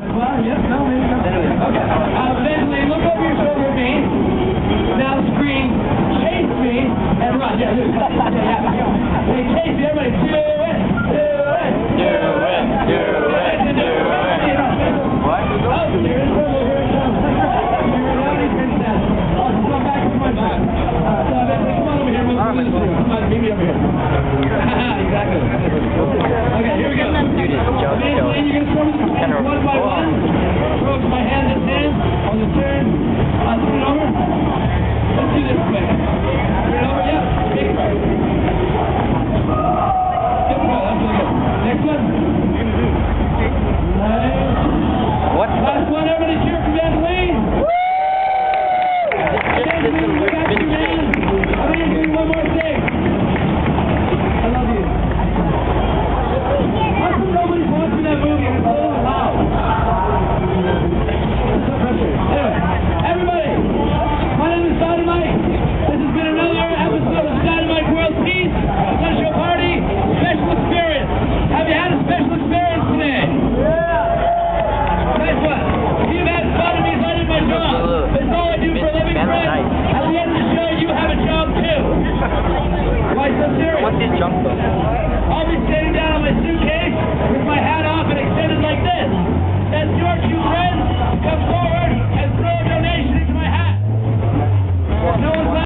Well, yes, no, maybe not. Okay. Eventually, look over your shoulder at me. Now scream, chase me, and run. Yeah, yeah. Hey, chase me, everybody, do it, do it, do it, do it, do it. What? Oh, here it comes, here it comes. You're an outie princess. Oh, come back to my back. Come on over here, come on, meet me over here. Exactly. Okay, here we go. Dude, it's Joe. You're going to start with one by one. Approach my hand in hand on the turn. Turn it over. Let's do this quick. Turn it over, yeah. Big right. Good throw, that's really good. Next one. Nice. What? Last one, everybody cheer for Vaseline. Woo! Vaseline, we got you, man. I'm going to do one more thing. I love you. How come nobody's watching that movie? It's so loud. Anyway, everybody, my name is Dynamite. This has been another episode of Dynamite World Peace, Special Party, Special Experience. Have you had a special experience today? Yeah. Nice one. You've had fun of me, so I did my job. It's all I do for a living, friend. At the end of the show, you have a job too. Why so serious? What's his jump though? I'll be standing